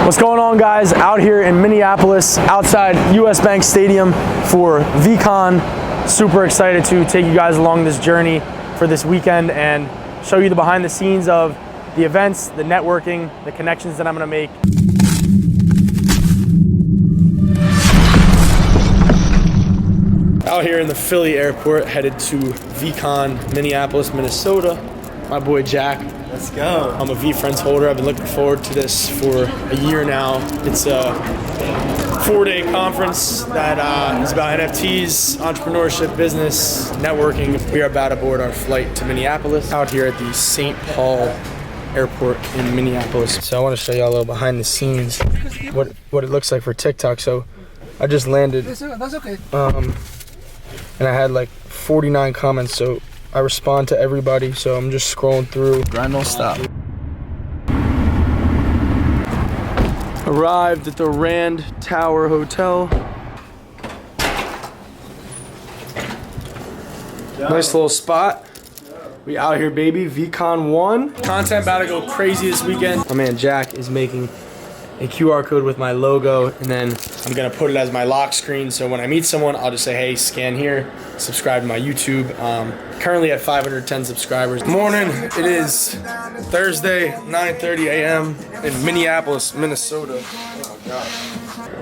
What's going on, guys? Out here in Minneapolis, outside US Bank Stadium for VeeCon. Super excited to take you guys along this journey for this weekend and show you the behind the scenes of the events, the networking, the connections that I'm gonna make. Out here in the Philly airport, headed to VeeCon, Minneapolis, Minnesota. My boy Jack. Let's go. I'm a VeeFriends holder. I've been looking forward to this for a year now. It's a 4-day conference that is about NFTs, entrepreneurship, business, networking. We are about to board our flight to Minneapolis, out here at the St. Paul Airport in Minneapolis. So I want to show you all a little behind the scenes, what it looks like for TikTok. So I just landed. That's okay. And I had like 49 comments, so I respond to everybody, so I'm just scrolling through. Grind don't stop. Arrived at the Rand Tower Hotel. Nice little spot. We out here, baby. VeeCon 1. Content about to go crazy this weekend. My man Jack is making a QR code with my logo, and then I'm gonna put it as my lock screen, so when I meet someone, I'll just say, hey, scan here, subscribe to my YouTube. Currently at 510 subscribers. Morning, it is Thursday, 9:30 a.m. in Minneapolis, Minnesota. Oh my God.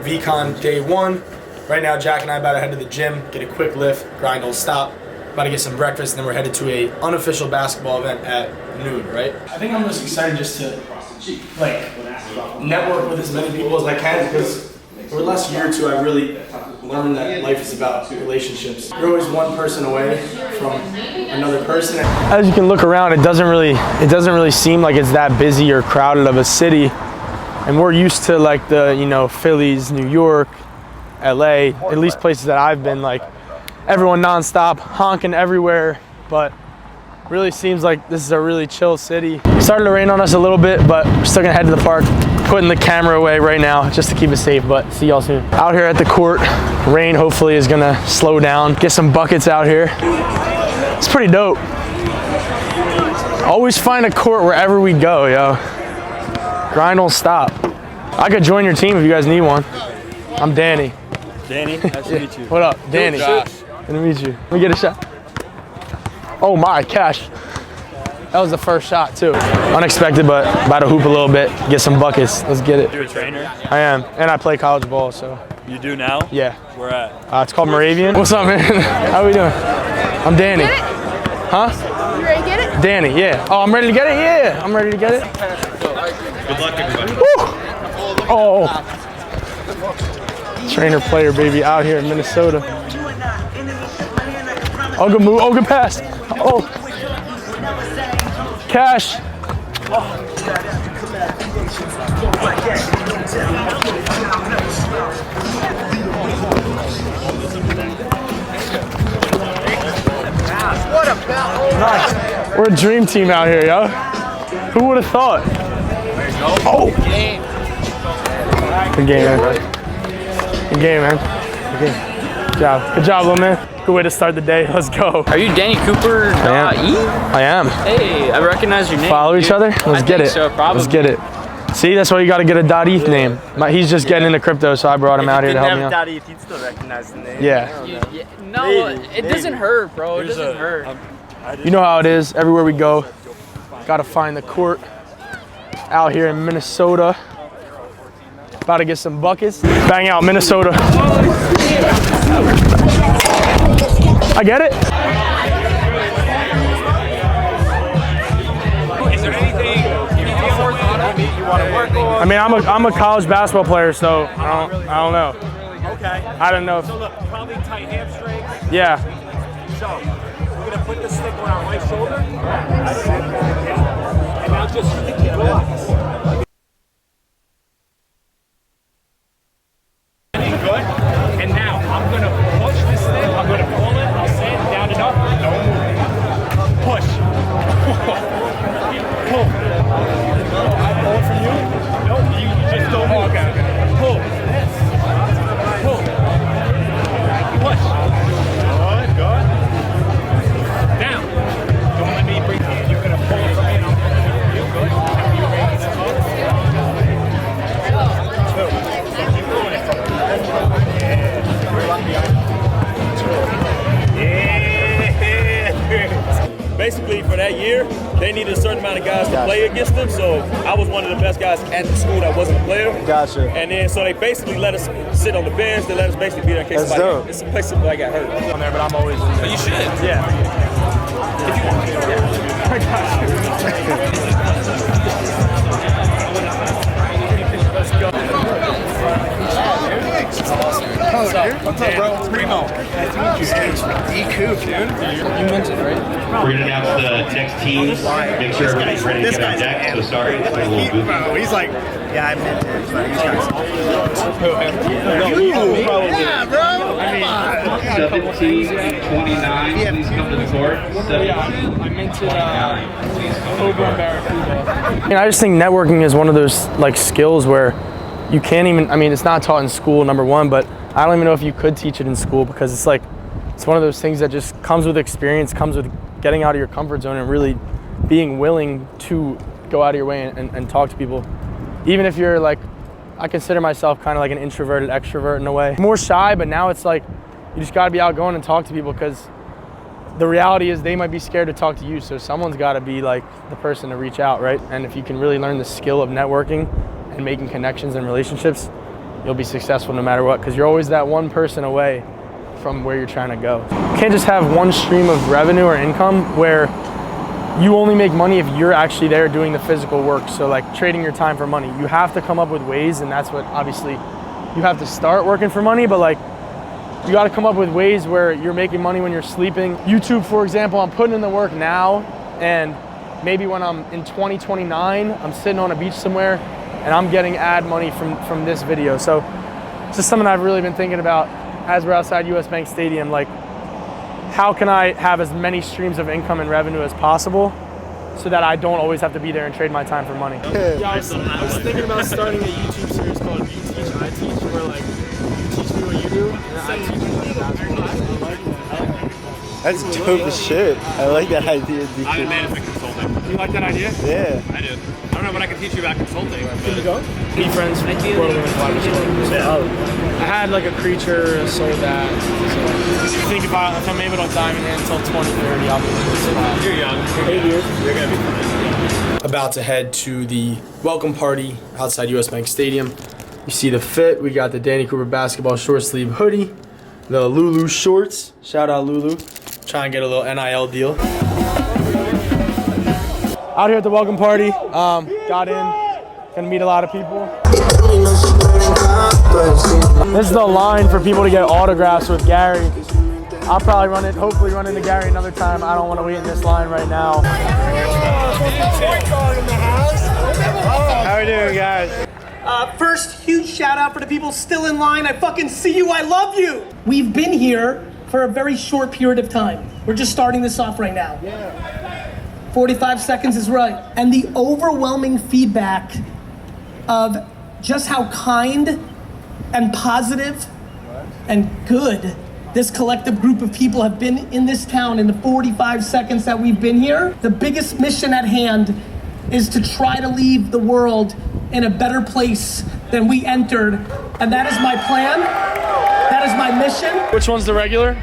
VeeCon day 1. Right now, Jack and I about to head to the gym, get a quick lift, grind don't stop. About to get some breakfast, and then we're headed to a unofficial basketball event at noon, right? I think I'm just excited just to like network with as many people as I can, because for the last year or two I really learned that life is about relationships. You're always one person away from another person. As you can look around, it doesn't really seem like it's that busy or crowded of a city, and we're used to like the, you know, Phillies, New York, LA, at least places that I've been, like everyone nonstop honking everywhere, but really seems like this is a really chill city. It started to rain on us a little bit, but we're still gonna head to the park. Putting the camera away right now just to keep it safe, but see y'all soon. Out here at the court, rain hopefully is gonna slow down. Get some buckets out here. It's pretty dope. Always find a court wherever we go, yo. Grind don't stop. I could join your team if you guys need one. I'm Danny. Danny, nice to meet you. What up, Danny? Josh. Good to meet you. Let me get a shot. Oh my, cash. That was the first shot too. Unexpected, but about to hoop a little bit, get some buckets. Let's get it. You're a trainer? I am, and I play college ball, so. You do now? Yeah. Where at? It's called Moravian. What's up, man? How we doing? I'm Danny. Huh? You ready to get it? Danny, yeah. Oh, I'm ready to get it? Yeah, I'm ready to get it. Good luck, everybody. Woo! Oh. Trainer player, baby, out here in Minnesota. Oh, good move. Oh, good pass. Oh. Cash. Nice. We're a dream team out here, yo. Who would have thought? Oh. Good game, man. Good game, man. Good game. Good job. Good job, little man. Good way to start the day. Let's go. Are you Danny Cooper? I am. Hey, I recognize your name. Follow each other? Let's get it. So, probably. Let's get it. See, that's why you got to get a .eth name. He's just getting into crypto, so I brought him out here to help me out. If you'd still recognize the name. Yeah. No, it doesn't hurt, bro. It doesn't hurt. You know how it is. Everywhere we go, got to find the court. Out here in Minnesota. About to get some buckets. Bang out, Minnesota. I get it. Is there anything you want to work on? I mean, I'm a college basketball player, so I don't know. Okay. I don't know. So look, probably tight hamstrings. Yeah. So we're gonna put the stick around my shoulder. And now just relax. Good. And now I'm gonna push this thing. I'm gonna pull it. I'll say it down and up. Don't move. Push. Pull. I pull it from you. No, you just don't move. Okay. Pull. Pull. Push. Good. Good. Down. Don't let me bring it. You're gonna pull it from me. And I'm gonna you. Good. that year, they needed a certain amount of guys to play against them. So I was one of the best guys at the school that wasn't a player. Gotcha. And then so they basically let us sit on the bench. They let us basically be there in case somebody. It's a place that I got hurt. On there, but I'm always in there. But you should. Yeah. If you want. Yeah. I got you. Let's go. What's up, bro? Primo. E-Coop, dude. You mentioned, right? We're going to announce the next teams. Make sure everybody's ready to get on deck. So sorry, it's a little goofy. He's like, yeah, I meant it. But he's Yeah, bro. I mean, 17-29, please come to the court. I meant it over in Barracuda. I just think networking is one of those like skills where you can't even, I mean, it's not taught in school, number one, but I don't even know if you could teach it in school because it's like, it's one of those things that just comes with experience, comes with getting out of your comfort zone and really being willing to go out of your way and talk to people. Even if you're like, I consider myself kind of like an introverted extrovert in a way. More shy, but now it's like, you just gotta be outgoing and talk to people because the reality is they might be scared to talk to you. So someone's gotta be like the person to reach out, right? And if you can really learn the skill of networking and making connections and relationships, you'll be successful no matter what, because you're always that one person away from where you're trying to go. You can't just have one stream of revenue or income where you only make money if you're actually there doing the physical work. So like trading your time for money. You have to come up with ways, and that's what obviously you have to start working for money, but like you gotta come up with ways where you're making money when you're sleeping. YouTube, for example, I'm putting in the work now, and maybe when I'm in 2029, I'm sitting on a beach somewhere and I'm getting ad money from this video. So it's just something I've really been thinking about as we're outside US Bank Stadium. Like, how can I have as many streams of income and revenue as possible so that I don't always have to be there and trade my time for money? Yeah, I was thinking about starting a YouTube series called You Teach, I Teach, where like you teach me what you do, and I teach you what you do. That's dope as shit. I like that idea. I'm in management consulting. You like that idea? Yeah. I do. I don't know what I can teach you about consulting. Can you go? VeeFriends, I had like a creature, a soul that. So I think if I'm able to diamond in until 2030, I'll be in this spot. You're young. 8 years. You're going to be fine. About to head to the welcome party outside US Bank Stadium. You see the fit. We got the Danny Cooper basketball short sleeve hoodie, the Lulu shorts. Shout out Lulu. Try and get a little NIL deal. Out here at the welcome party, got in, gonna meet a lot of people. This is the line for people to get autographs with Gary. I'll probably hopefully run into Gary another time. I don't want to wait in this line right now. How are we doing, guys? First, huge shout out for the people still in line. I fucking see you, I love you. We've been here for a very short period of time. We're just starting this off right now. 45 seconds is right. And the overwhelming feedback of just how kind and positive and good this collective group of people have been in this town in the 45 seconds that we've been here. The biggest mission at hand is to try to leave the world in a better place than we entered. And that is my plan. That is my mission. Which one's the regular?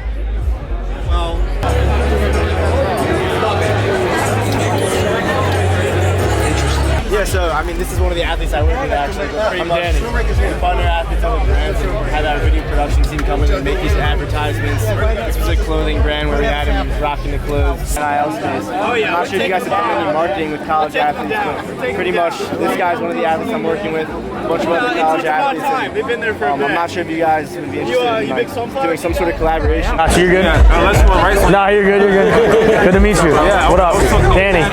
Yeah, so I mean, this is one of the athletes I work with actually. I'm one of the partner athletes on the brand. So we had our video production team come in and make these advertisements. This was a clothing brand where we had him rocking the clothes. NIL space. Oh yeah. I'm not sure if you guys have done any marketing with college athletes, but pretty much this guy's one of the athletes I'm working with. A bunch of other college athletes. And, They've been there for a bit. I'm not sure if you guys would be interested in like, doing some sort of collaboration. So you're good? Nah, you're good, you're good. Good to meet you. What up? Danny,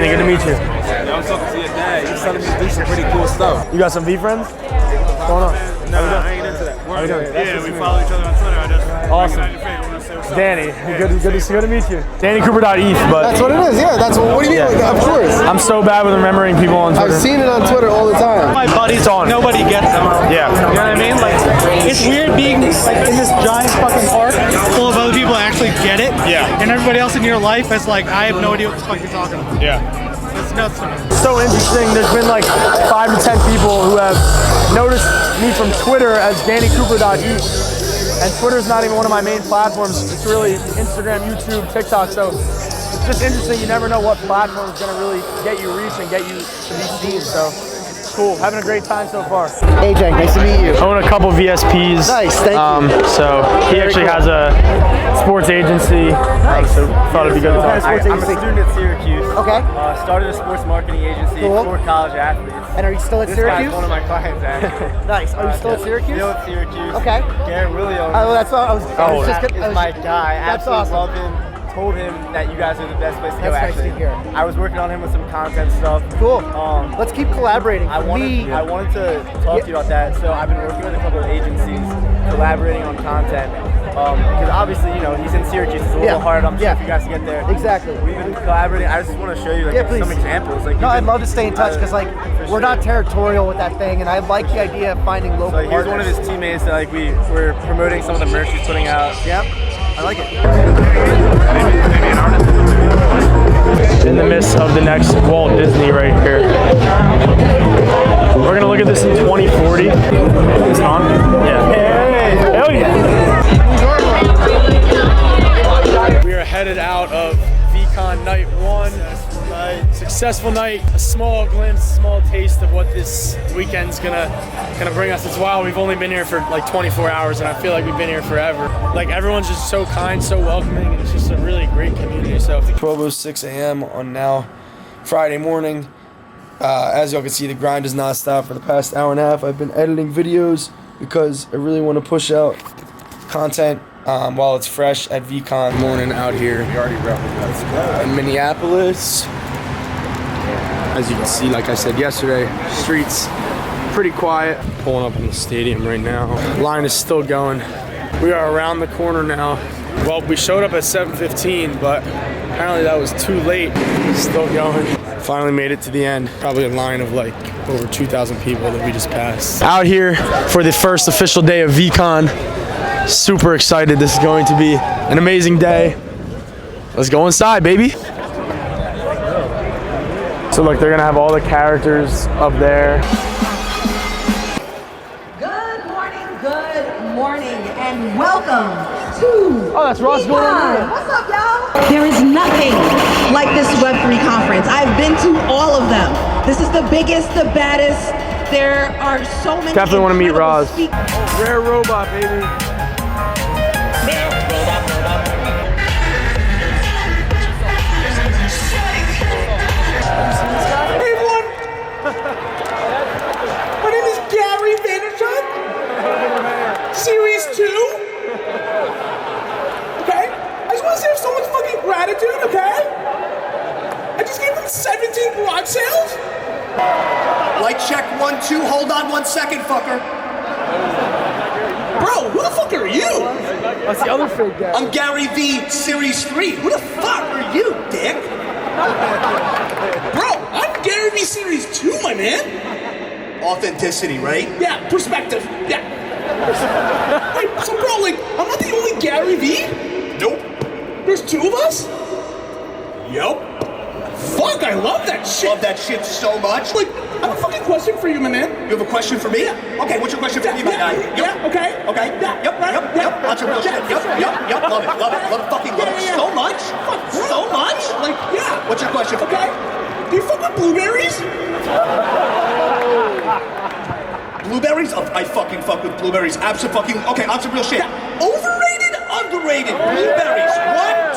good to meet you. I'm talking to your dad. He's telling me to do some pretty cool stuff. You got some VeeFriends? What's going on? Nah, I ain't into that. How you doing? Yeah, we follow each other on Twitter. I just Awesome. Danny, good to meet you. DannyCooper.eth, but That's what it is. Yeah, that's what do you mean? Like, of course. I'm so bad with remembering people on Twitter. I've seen it on Twitter all the time. My buddies, nobody gets them. Yeah. You know what I mean? Like, it's weird being like in this giant fucking park full of other people that actually get it. Yeah. And everybody else in your life is like, I have no idea what the fuck you're talking about. Yeah. It's nuts to me. So interesting. There's been like 5 to 10 people who have noticed me from Twitter as DannyCooper.eth. And Twitter's not even one of my main platforms. It's really Instagram, YouTube, TikTok. So it's just interesting. You never know what platform is going to really get you reach and get you to be seen. So it's cool. Having a great time so far. Hey, Jack, nice to meet you. I own a couple VSPs. Nice, thank you. So he actually has a sports agency. Nice. So thought it'd be good to talk. I'm a student at Syracuse. Okay. Started a sports marketing agency for college athletes. And are you still at This Syracuse? guy's one of my clients, actually. Nice. Are you still at Syracuse? Still at Syracuse. Okay. Garrett Williams. Oh, that's what I was just gonna. Is my guy. That's Absolutely awesome. love him. Told him that you guys are the best place to go. That's nice to hear. I was working on him with some content stuff. Cool. Let's keep collaborating. I wanted to talk to you about that. So I've been working with a couple of agencies, collaborating on content. Because obviously, you know, he's in Syracuse. It's a little hard, I'm sure, for you guys to get there. Exactly. We've been collaborating. I just want to show you like some examples. Like, no, I'd love to stay in touch because we're not territorial with that thing, and I like the idea of finding local partners. Here's one of his teammates that we're promoting some of the merch he's putting out. Yep. I like it. Maybe an artist. In the midst of the next Walt Disney right here. We're gonna look at this in 2040. It's on? Yeah. Hey! Hell yeah! We are headed out of VeeCon night 1. Successful night. A small glimpse, small taste of what this weekend's gonna bring us. It's wild. We've only been here for like 24 hours, and I feel like we've been here forever. Like everyone's just so kind, so welcoming, and it's just a really great community. So 12:06 a.m. on now Friday morning. As y'all can see, the grind does not stop. For the past hour and a half, I've been editing videos because I really want to push out content while it's fresh at VeeCon. Morning out here in Minneapolis. As you can see, like I said yesterday, streets pretty quiet. Pulling up in the stadium right now. Line is still going. We are around the corner now. Well, we showed up at 7:15, but apparently that was too late. Still going. Finally made it to the end. Probably a line of like over 2,000 people that we just passed. Out here for the first official day of VeeCon. Super excited. This is going to be an amazing day. Let's go inside, baby. So look, they're gonna have all the characters up there. Good morning, and welcome to Oh, that's Ross going on. What's up, y'all? There is nothing like this Web3 conference. I've been to all of them. This is the biggest, the baddest. There are so many. Definitely want to meet Ross. Rare robot, baby. Hey everyone! My name is Gary Vee and VeeFriends. Series 2. Okay? I just want to say I have so much fucking gratitude, okay? I just gave them 17 garage sales. Light check 1, 2, hold on 1 second, fucker. Bro, who the fuck are you? That's the other fake guy. I'm Gary Vee, Series 3. Who the fuck are you, dick? Bro, I'm Gary Vee Series 2, my man. Authenticity, right? Yeah, perspective. Yeah. Wait, so bro, like, I'm not the only Gary Vee? Nope. There's 2 of us? Yup. Fuck, I love that shit. Love that shit so much. Like, I have a fucking question for you, my man. You have a question for me? Yeah. Okay, what's your question for me, my guy? Yeah, okay. Okay. Yeah, Yep, right, yep, yeah, yep. Lots of real shit. Yep, yep. Love it, fucking love it. So much. So much. Like, yeah. What's your question for me? Okay. Do you fuck with blueberries? Blueberries? Oh, I fucking fuck with blueberries. Absolutely. Okay, on some real shit. Overrated, underrated. Blueberries.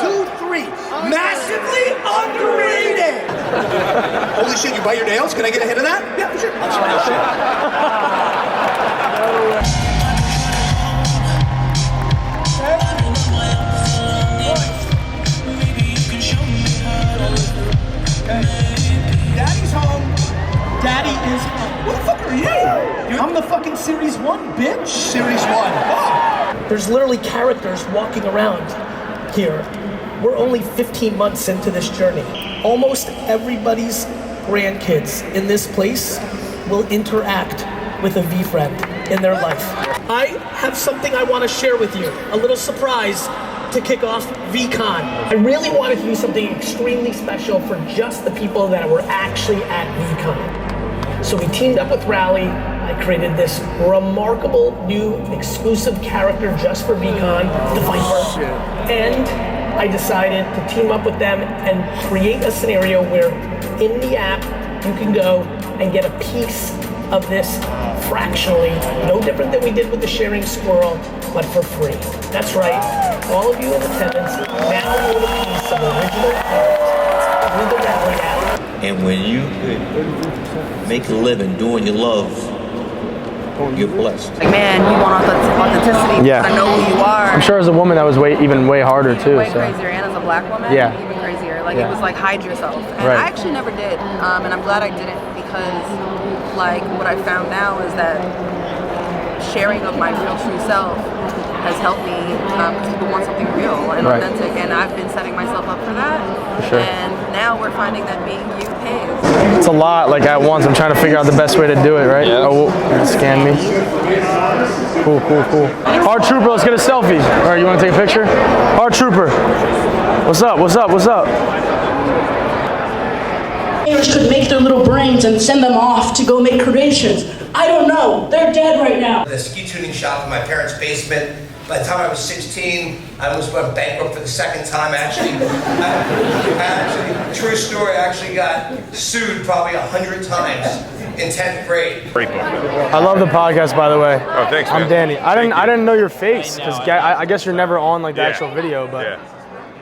1, 2, 3. Massively underrated. Holy shit, you bite your nails? Can I get a hit of that? Yeah, for sure. On some real shit. Daddy's home. Daddy is home. What the fuck are you? I'm the fucking Series 1, bitch. Series 1. Oh. There's literally characters walking around here. We're only 15 months into this journey. Almost everybody's grandkids in this place will interact with a VeeFriend in their life. I have something I want to share with you. A little surprise to kick off VeeCon. I really wanted to do something extremely special for just the people that were actually at VeeCon. So we teamed up with Rally. I created this remarkable new exclusive character just for VeeCon, the Viper. And I decided to team up with them and create a scenario where in the app you can go and get a piece of this fractionally, no different than we did with the sharing squirrel, but for free. That's right, all of you in attendance now own a piece of original art through the Rally app. And when you could make a living doing your love, you're blessed. Like, man, you want authenticity. Yeah. I know who you are. I'm sure as a woman that was even way harder too. Way so. crazier, and as a black woman, Yeah. even crazier. Like it was like hide yourself, and Right. I actually never did, and I'm glad I didn't because, like, what I found now is that sharing of my real true self has helped me because people want something real and Right. authentic, and I've been setting myself up for that. For sure. And now we're finding that being you pays. It's a lot, like at once. I'm trying to figure out the best way to do it, right? Yeah. Oh, scan me. Cool, cool, cool. Our trooper, let's get a selfie. All right, you want to take a picture? Our trooper. What's up? What's up? What's up? Could make their little brains and send them off to go make creations. I don't know. They're dead right now. The ski tuning shop in my parents' basement. By the time I was 16, I almost went bankrupt for the second time. Actually, true story, I actually got sued probably 100 times in 10th grade. Great book. I love the podcast, by the way. Oh, thanks, man. I'm Danny. I didn't know your face because I guess you're never on like the actual video, but Yeah.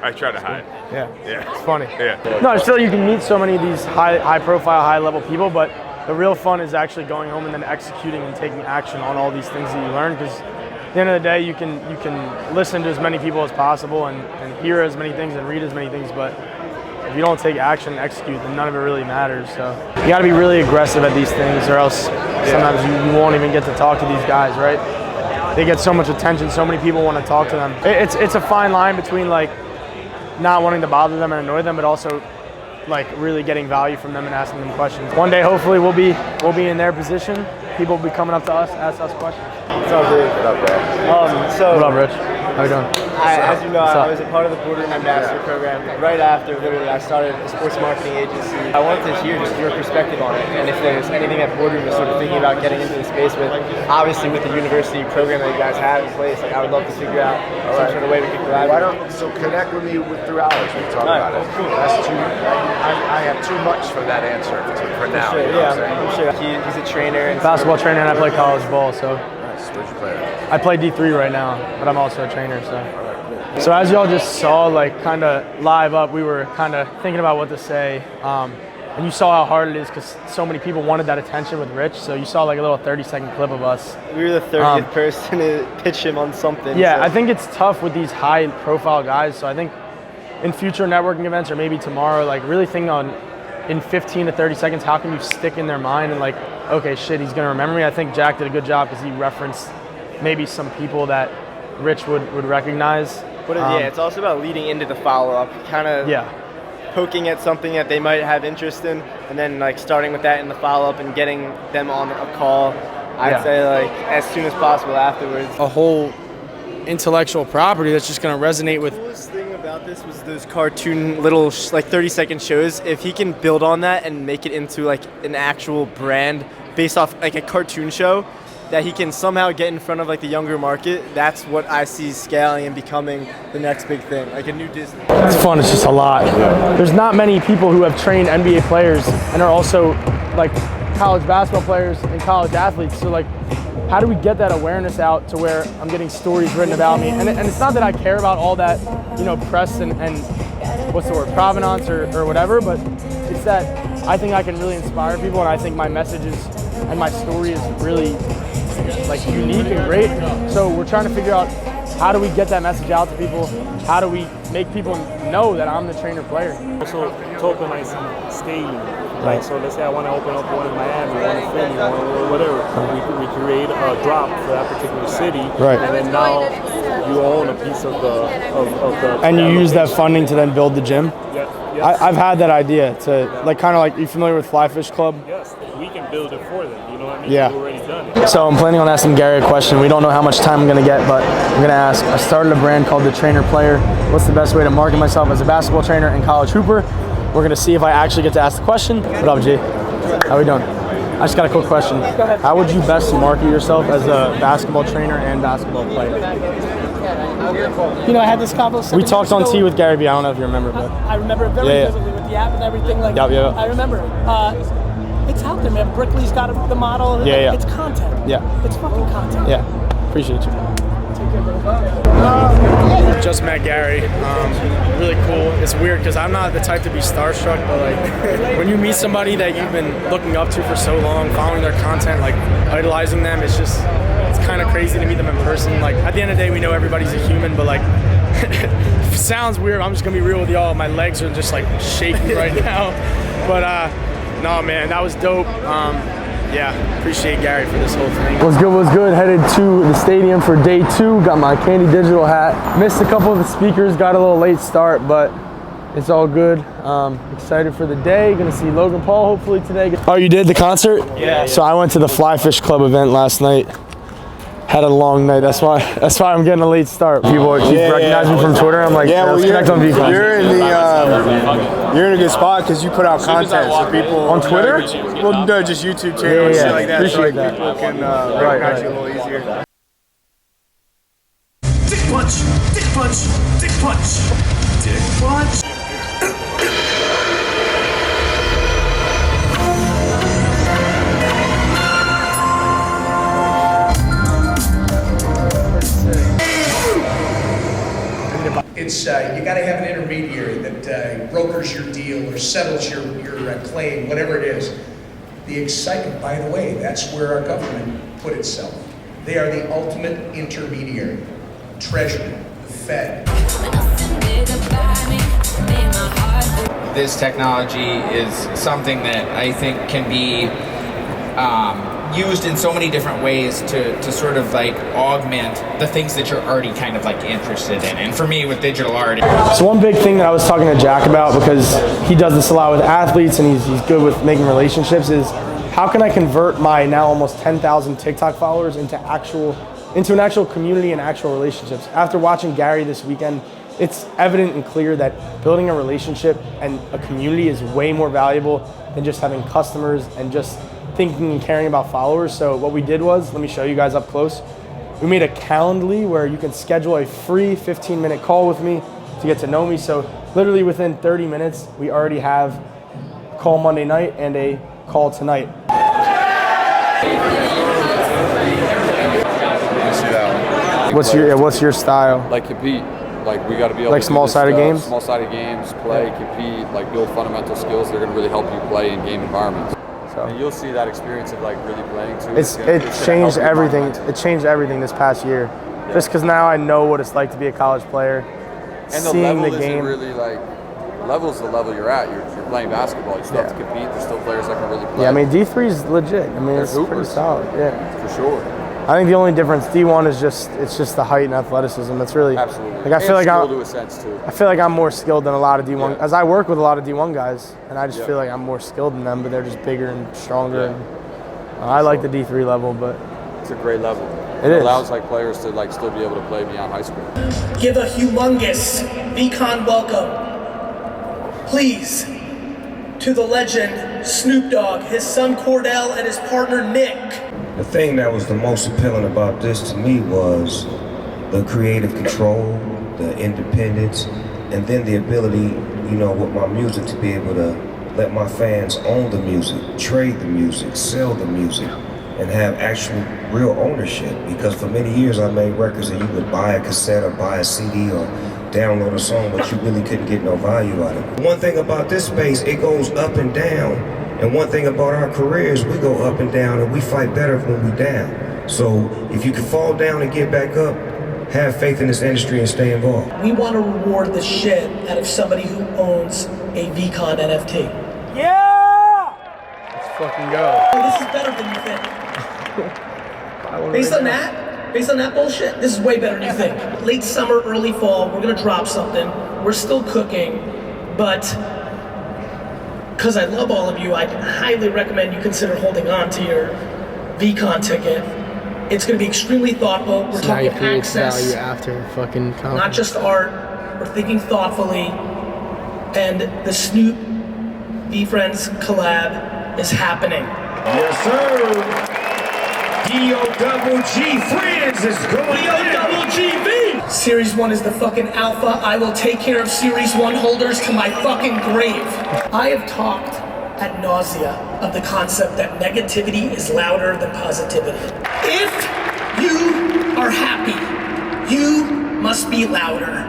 I try to hide. yeah, Yeah. it's funny. Yeah. No, I just feel like you can meet so many of these high profile, high level people, but the real fun is actually going home and then executing and taking action on all these things that you learn, because at the end of the day, you can listen to as many people as possible and hear as many things and read as many things, but if you don't take action and execute, then none of it really matters. So you got to be really aggressive at these things, or else sometimes you won't even get to talk to these guys, right? They get so much attention, so many people want to talk to them. It's a fine line between like not wanting to bother them and annoy them, but also like really getting value from them and asking them questions. One day, hopefully, we'll be in their position. People will be coming up to us, ask us questions. What's up, dude? What up, bro? What up, Rich? How you doing? As you know, I was a part of the Boardroom Ambassador program. Right after, literally, I started a sports marketing agency. I wanted to hear just your perspective on it, and if there's anything that Boardroom is sort of thinking about getting into the space with. Obviously, with the university program that you guys have in place, like I would love to figure out some sort of way we could collaborate. Connect with me through Alex? We can talk about it. Cool. That's too. I have too much for that answer for now. Sure, you know what I'm I'm sure. He's a trainer. And Basketball trainer, and I play college ball, so. Nice. Where'd you play? I play D3 right now, but I'm also a trainer, so. So as y'all just saw, like kind of live up, we were kind of thinking about what to say. And you saw how hard it is because so many people wanted that attention with Rich. So you saw like a little 30-second clip of us. We were the 30th person to pitch him on something. Yeah, so. I think it's tough with these high-profile guys. So I think in future networking events or maybe tomorrow, like really think on in 15 to 30 seconds, how can you stick in their mind and like, okay, shit, he's gonna remember me. I think Jack did a good job because he referenced maybe some people that Rich would recognize. But yeah, it's also about leading into the follow-up, kind of poking at something that they might have interest in, and then like starting with that in the follow-up and getting them on a call. I'd say like as soon as possible afterwards. A whole intellectual property that's just going to resonate with. The coolest thing about this was those cartoon little like 30-second shows. If he can build on that and make it into like an actual brand based off like a cartoon show that he can somehow get in front of like the younger market, that's what I see scaling and becoming the next big thing, like a new Disney. It's fun, it's just a lot. There's not many people who have trained NBA players and are also like college basketball players and college athletes. So like, how do we get that awareness out to where I'm getting stories written about me? And it's not that I care about all that, you know, press and what's the word, provenance or whatever, but it's that I think I can really inspire people, and I think my messages and my story is really like unique and great. So we're trying to figure out how do we get that message out to people? How do we make people know that I'm the trainer player? Also tokenize scaling. Right. So let's say I want to open up one in Miami, one in Philly, one or whatever. We create a drop for that particular city, right. And then now you own a piece of the and you use that funding to then build the gym. Yeah. Yes. I've had that idea to like kind of like, you familiar with Fly Fish Club? Yes, we can build it for them. You know what I mean? Yeah. We've already done it. So I'm planning on asking Gary a question. We don't know how much time I'm gonna get, but I'm gonna ask. I started a brand called The Trainer Player. What's the best way to market myself as a basketball trainer and college hooper? We're gonna see if I actually get to ask the question. What up, G? How we doing? I just got a quick question. How would you best market yourself as a basketball trainer and basketball player? You know, I had this conversation. We talked on T with Gary Vee. I don't know if you remember, but I remember it very vividly with the app and everything. Like, I remember. It's out there, man. Brickley's got the model. It's content. It's fucking content. Appreciate you. Just met Gary. Really cool. It's weird because I'm not the type to be starstruck, but like when you meet somebody that you've been looking up to for so long, following their content, like idolizing them, it's kind of crazy to meet them in person. Like at the end of the day, we know everybody's a human, but like it sounds weird. I'm just gonna be real with y'all. My legs are just like shaking right now. But no, man, that was dope. Appreciate Gary for this whole thing. What's good? Headed to the stadium for day 2. Got my Candy Digital hat. Missed a couple of the speakers, got a little late start, but it's all good. Excited for the day. Gonna see Logan Paul hopefully today. Oh, you did the concert? Yeah. So I went to the Fly Fish Club event last night. Had a long night. That's why I'm getting a late start. People recognize me from Twitter. I'm like, let's connect on VeeCon. You're in a good spot because you put out content, so people on Twitter. Well, no, just YouTube channels and shit like that. Appreciate so like people can recognize you a little easier. Dick punch, dick punch, dick punch, dick punch. It's you got to have an intermediary that brokers your deal or settles your claim, whatever it is. The excitement, by the way, that's where our government put itself. They are the ultimate intermediary. Treasury, the Fed. This technology is something that I think can be used in so many different ways to sort of like augment the things that you're already kind of like interested in. And for me with digital art. So one big thing that I was talking to Jack about, because he does this a lot with athletes and he's good with making relationships, is how can I convert my now almost 10,000 TikTok followers into an actual community and actual relationships. After watching Gary this weekend, it's evident and clear that building a relationship and a community is way more valuable than just having customers and just thinking and caring about followers. So what we did was, let me show you guys up close. We made a Calendly where you can schedule a free 15-minute call with me to get to know me. So literally within 30 minutes, we already have a call Monday night and a call tonight. What's your style? Like compete. Like we got to be able like to small-sided games? Small-sided games, play, compete, like build fundamental skills that are going to really help you play in game environments. So and you'll see that experience of like really playing too. It changed everything. It changed everything this past year. Yeah. Just because now I know what it's like to be a college player. And seeing the game really like level's the level you're at. You're playing basketball. You still have to compete. There's still players that can really play. Yeah, I mean D3 is legit. I mean it's pretty solid. Yeah, for sure. I think the only difference D1 is it's just the height and athleticism. That's really absolutely. Like I feel like to a sense too. I feel like I'm more skilled than a lot of D1 as I work with a lot of D1 guys, and I just feel like I'm more skilled than them, but they're just bigger and stronger. And, I like the D3 level, but it's a great level. It allows like players to like still be able to play beyond high school. Give a humongous VeeCon welcome, please, to the legend Snoop Dogg, his son Cordell, and his partner Nick. The thing that was the most appealing about this to me was the creative control, the independence, and then the ability, you know, with my music to be able to let my fans own the music, trade the music, sell the music, and have actual real ownership. Because for many years I made records and you would buy a cassette or buy a CD or download a song, but you really couldn't get no value out of it. One thing about this space, it goes up and down. And one thing about our careers, we go up and down and we fight better when we down. So if you can fall down and get back up, have faith in this industry and stay involved. We want to reward the shit out of somebody who owns a VeeCon NFT. Yeah! Let's fucking go. Oh, this is better than you think. Based on that bullshit, this is way better than you think. Late summer, early fall, we're gonna drop something. We're still cooking, but because I love all of you, I highly recommend you consider holding on to your VeeCon ticket. It's going to be extremely thoughtful. We're talking access, value after fucking conference. Not just art. We're thinking thoughtfully. And the Snoop VeeFriends collab is happening. Yes, sir. D-O-double-G Friends is going D-O-double-G-V! Series 1 is the fucking alpha. I will take care of Series 1 holders to my fucking grave. I have talked ad nausea of the concept that negativity is louder than positivity. If you are happy, you must be louder.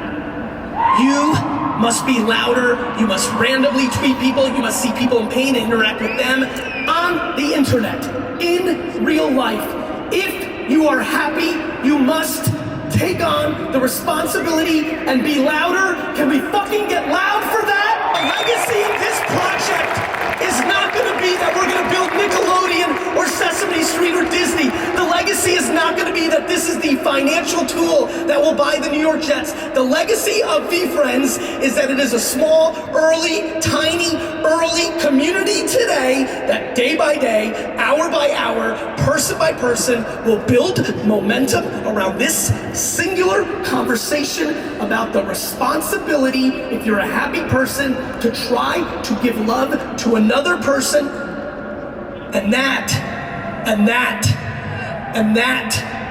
You must be louder. You must randomly tweet people. You must see people in pain and interact with them on the internet, in real life. If you are happy, you must take on the responsibility and be louder. Can we fucking get loud for that? The legacy of this project is not going to be that we're going to build Nickelodeon or Sesame Street or Disney. The legacy is not going to be that this is the financial tool that will buy the New York Jets. The legacy of VeeFriends is that it is a small, early, tiny, early community today that day by day, hour by hour, person by person will build momentum around this singular conversation about the responsibility, if you're a happy person, to try to give love to another person, and that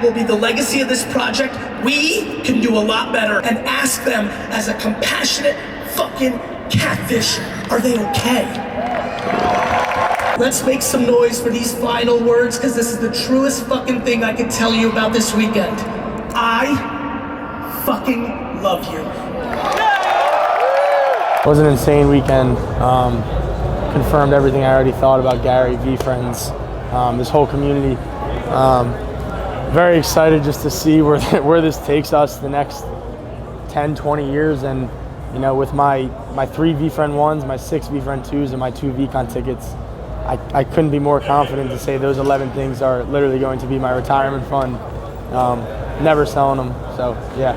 will be the legacy of this project. We can do a lot better, and ask them as a compassionate fucking catfish, are they okay? Let's make some noise for these final words, because this is the truest fucking thing I can tell you about this weekend. I fucking love you. It was an insane weekend. Confirmed everything I already thought about Gary Vee Friends, this whole community. Very excited just to see where this takes us the next 10, 20 years. And you know, with my 3 VeeFriend 1s, my 6 VeeFriend 2s, and my 2 VeeCon tickets, I couldn't be more confident to say those 11 things are literally going to be my retirement fund. Never selling them. So yeah.